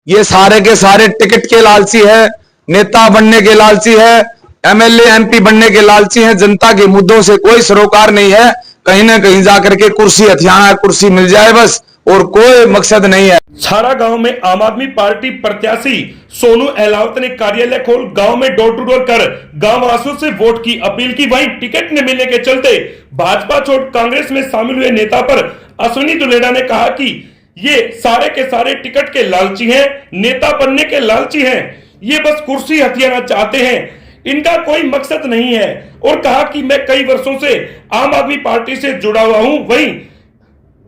ये सारे के सारे टिकट के लालची है, नेता बनने के लालची है, एमएलए एमपी बनने के लालची है। जनता के मुद्दों से कोई सरोकार नहीं है। कहीं ना कहीं जाकर के कुर्सी हथियाना, कुर्सी मिल जाए बस, और कोई मकसद नहीं है। छारा गांव में आम आदमी पार्टी प्रत्याशी सोनू अहलावत ने कार्यालय खोल गांव में डोर टू डोर कर गांव वासियों से वोट की अपील की। वहीं टिकट न मिलने के चलते भाजपा छोड़ कांग्रेस में शामिल हुए नेता पर अश्विनी दुलेड़ा ने कहा कि ये सारे के सारे टिकट के लालची हैं, नेता बनने के लालची हैं। ये बस कुर्सी हथियाना चाहते हैं, इनका कोई मकसद नहीं है। और कहा कि मैं कई वर्षों से आम आदमी पार्टी से जुड़ा हुआ हूं। वहीं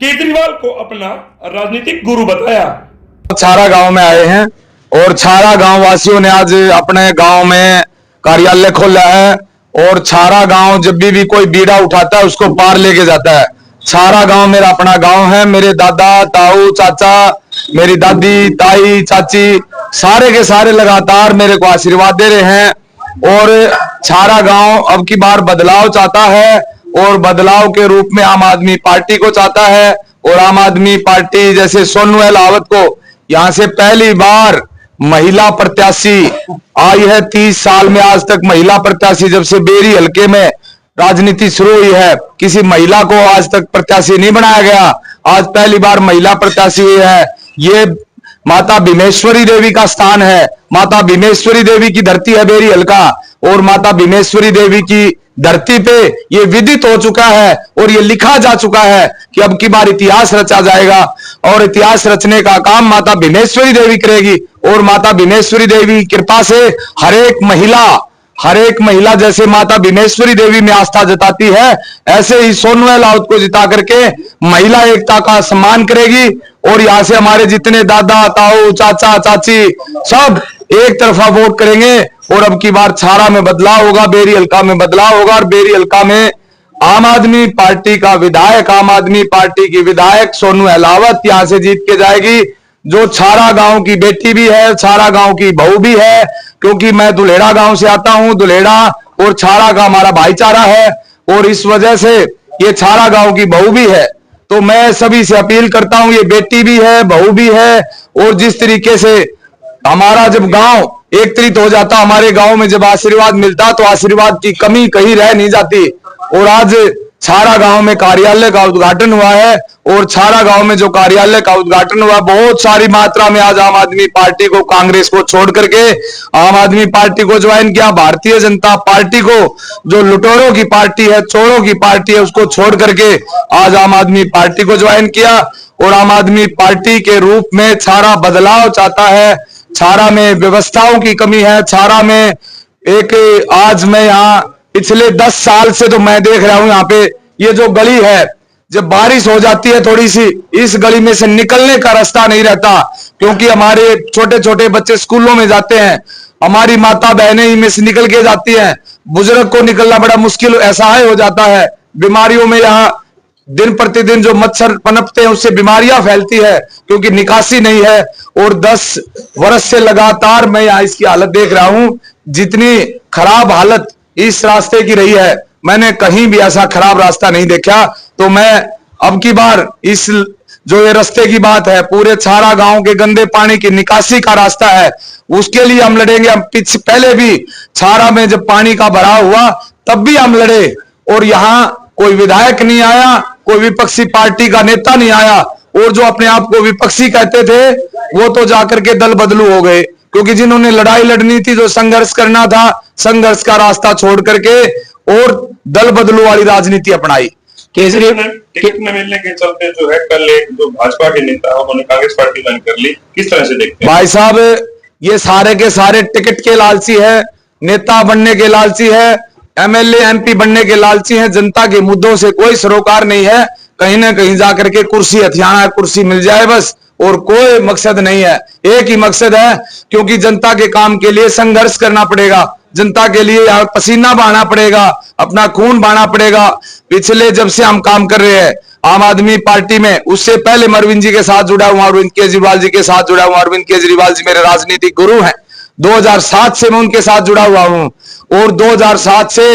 केजरीवाल को अपना राजनीतिक गुरु बताया। छारा गांव में आए हैं और छारा गांव वासियों ने आज अपने गांव में कार्यालय खोला है। और छारा गांव जब भी कोई बीड़ा उठाता है उसको पार लेके जाता है। छारा गांव मेरा अपना गांव है। मेरे दादा, ताऊ, चाचा, मेरी दादी, ताई, चाची सारे के सारे लगातार मेरे को आशीर्वाद दे रहे हैं। और छारा गांव अब की बार बदलाव चाहता है और बदलाव के रूप में आम आदमी पार्टी को चाहता है। और आम आदमी पार्टी जैसे सोनू अहलावत को यहां से पहली बार महिला प्रत्याशी आई है। 30 साल में आज तक महिला प्रत्याशी, जब से बेरी हलके में राजनीति शुरू हुई है, किसी महिला को आज तक प्रत्याशी नहीं बनाया गया। आज पहली बार महिला प्रत्याशी हुई है। ये माता भीमेश्वरी देवी का स्थान है। माता भीमेश्वरी देवी की धरती है बेरी हलका। और माता भीमेश्वरी देवी की धरती पे ये विदित हो चुका है और ये लिखा जा चुका है कि अब की बार इतिहास रचा जाएगा। और इतिहास रचने का काम माता भीमेश्वरी देवी करेगी। और माता भीमेश्वरी देवी की कृपा से हर एक महिला जैसे माता भीमेश्वरी देवी में आस्था जताती है, ऐसे ही सोनू अहलावत को जिता करके महिला एकता का सम्मान करेगी। और यहां से हमारे जितने दादा, ताऊ, चाचा, चाची सब एक तरफा वोट करेंगे। और अब की बार छारा में बदलाव होगा, बेरी हलका में बदलाव होगा। और बेरी हलका में आम आदमी पार्टी का विधायक, आम आदमी पार्टी की विधायक सोनू अहलावत यहां से जीत के जाएगी, जो छारा गांव की बेटी भी है, छारा गांव की बहू भी है। क्योंकि मैं दुलेड़ा गांव से आता हूं। दुलेड़ा और छारा का हमारा भाईचारा है और इस वजह से ये छारा गांव की बहू भी है। तो मैं सभी से अपील करता हूं, ये बेटी भी है, बहू भी है। और जिस तरीके से हमारा जब गांव एकत्रित हो जाता, हमारे गांव में जब आशीर्वाद मिलता, तो आशीर्वाद की कमी कहीं रह नहीं जाती। और आज छारा गांव में कार्यालय का उद्घाटन हुआ है। और छारा गांव में जो कार्यालय का उद्घाटन हुआ, बहुत सारी मात्रा में आज आम आदमी पार्टी को, कांग्रेस को छोड़ करके आम आदमी पार्टी को ज्वाइन किया। भारतीय जनता पार्टी को, जो लुटेरों की पार्टी है, चोरों की पार्टी है, उसको छोड़ करके आज आम आदमी पार्टी को ज्वाइन किया। और आम आदमी पार्टी के रूप में छारा बदलाव चाहता है। छारा में व्यवस्थाओं की कमी है। छारा में एक, आज मैं यहाँ पिछले 10 साल से तो मैं देख रहा हूं, यहाँ पे ये जो गली है, जब बारिश हो जाती है थोड़ी सी, इस गली में से निकलने का रास्ता नहीं रहता। क्योंकि हमारे छोटे छोटे बच्चे स्कूलों में जाते हैं, हमारी माता बहनें ही में से निकल के जाती हैं। बुजुर्ग को निकलना बड़ा मुश्किल असहाय हो जाता है। बीमारियों में यहाँ दिन प्रतिदिन जो मच्छर पनपते हैं उससे बीमारियां फैलती है, क्योंकि निकासी नहीं है। और 10 वर्ष से लगातार मैं यहाँ इसकी हालत देख रहा हूं। जितनी खराब हालत इस रास्ते की रही है, मैंने कहीं भी ऐसा खराब रास्ता नहीं देखा। तो मैं अब की बार इस, जो ये रास्ते की बात है, पूरे छारा गांव के गंदे पानी की निकासी का रास्ता है, उसके लिए हम लड़ेंगे। हम पहले भी छारा में जब पानी का भराव हुआ तब भी हम लड़े। और यहाँ कोई विधायक नहीं आया, कोई विपक्षी पार्टी का नेता नहीं आया। और जो अपने आप को विपक्षी कहते थे वो तो जाकर के दल बदलू हो गए। क्योंकि जिन्होंने लड़ाई लड़नी थी, जो संघर्ष करना था, संघर्ष का रास्ता छोड़ करके और दल बदलू वाली राजनीति अपनाई। केजरीवाल टिकट न मिलने के चलते जो है, कल एक जो भाजपा के नेता उन्होंने कांग्रेस पार्टी ज्वाइन कर ली, किस तरह से देखते हैं? भाई साहब, ये सारे के सारे टिकट के लालची है, नेता बनने के लालची है, एमएलए एमपी बनने के लालची है। जनता के मुद्दों से कोई सरोकार नहीं है। कहीं ना कहीं जाकर के कुर्सी हथियाना, कुर्सी मिल जाए बस, और कोई मकसद नहीं है। एक ही मकसद है, क्योंकि जनता के काम के लिए संघर्ष करना पड़ेगा, जनता के लिए पसीना बहाना पड़ेगा, अपना खून बहाना पड़ेगा। पिछले जब से हम काम कर रहे हैं आम आदमी पार्टी में, उससे पहले मैं अरविंद जी के साथ जुड़ा हुआ, अरविंद केजरीवाल जी के साथ जुड़ा हुआ। अरविंद केजरीवाल जी मेरे राजनीतिक गुरु हैं। 2007 से मैं उनके साथ जुड़ा हुआ हूं और 2007 से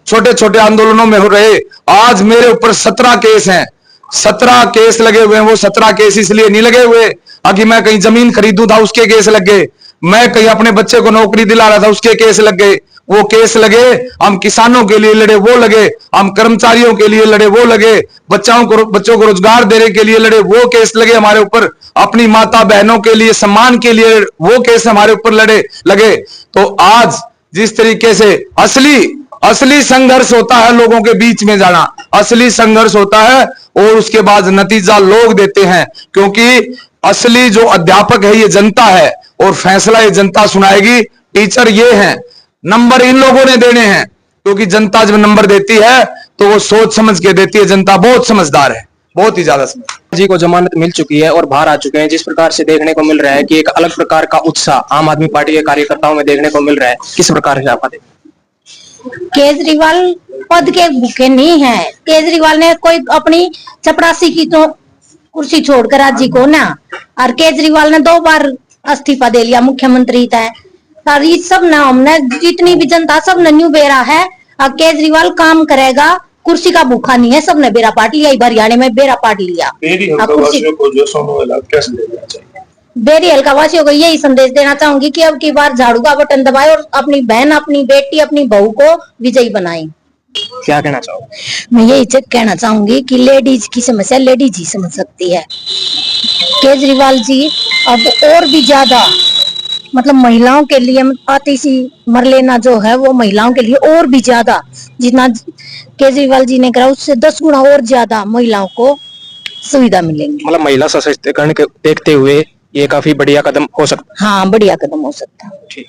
छोटे छोटे आंदोलनों में हो रहे। आज मेरे ऊपर 17 केस हैं। 17 केस लगे हुए हैं। वो 17 केस इसलिए नहीं लगे हुए कि मैं कहीं जमीन खरीदूं था उसके केस लग गए, मैं कहीं अपने बच्चे को नौकरी दिला रहा था उसके केस लग गए। वो केस लगे, हम किसानों के लिए लड़े वो लगे, हम कर्मचारियों के लिए लड़े वो लगे, बच्चों को रोजगार देने के लिए लड़े वो केस लगे हमारे ऊपर, अपनी माता बहनों के लिए सम्मान के लिए वो केस हमारे ऊपर लगे। तो आज जिस तरीके से असली संघर्ष होता है, लोगों के बीच में जाना असली संघर्ष होता है, और उसके बाद नतीजा लोग देते हैं, क्योंकि असली जो अध्यापक है ये जनता है और फैसला ये जनता सुनाएगी। टीचर ये हैं, नंबर इन लोगों ने देने हैं, क्योंकि जनता जब नंबर देती है तो वो सोच समझ के देती है। जनता बहुत समझदार है, बहुत ही ज्यादा समझदार। जी को जमानत मिल चुकी है और बाहर आ चुके हैं। जिस प्रकार से देखने को मिल रहा है कि एक अलग प्रकार का उत्साह आम आदमी पार्टी के कार्यकर्ताओं में देखने को मिल रहा है, किस प्रकार से आपका केजरीवाल पद के भूखे नहीं है। केजरीवाल ने कोई अपनी चपरासी की तो कुर्सी छोड़कर आज जी को ना, और केजरीवाल ने 2 बार इस्तीफा दे लिया मुख्यमंत्री तय, और ये सब ना हमने जितनी भी जनता सब ने न्यू बेरा है। अब केजरीवाल काम करेगा, कुर्सी का भूखा नहीं है, सबने बेरा पाट लिया। हरियाणा में बेरा पाट लिया। बेरी हल्कावासियों को जो सोनू एलावत कैसे देना चाहिए? बेरी हल्कावासियों को यही संदेश देना चाहूंगी कि अब की बार झाड़ू का बटन दबाए और अपनी बहन, अपनी बेटी, अपनी बहू को विजयी बनाए। क्या कहना चाहो? मैं यही कहना चाहूंगी कि लेडीज की समस्या लेडीज ही समझ सकती है। केजरीवाल जी अब और भी ज्यादा मतलब महिलाओं के लिए आतिशी मर लेना जो है वो महिलाओं के लिए और भी ज्यादा, जितना केजरीवाल जी ने करा उससे 10 गुना और ज्यादा महिलाओं को सुविधा मिलेंगी। मतलब महिला सशक्तिकरण के देखते हुए ये काफी बढ़िया कदम हो सकता है। हाँ, बढ़िया कदम हो सकता है। ठीक।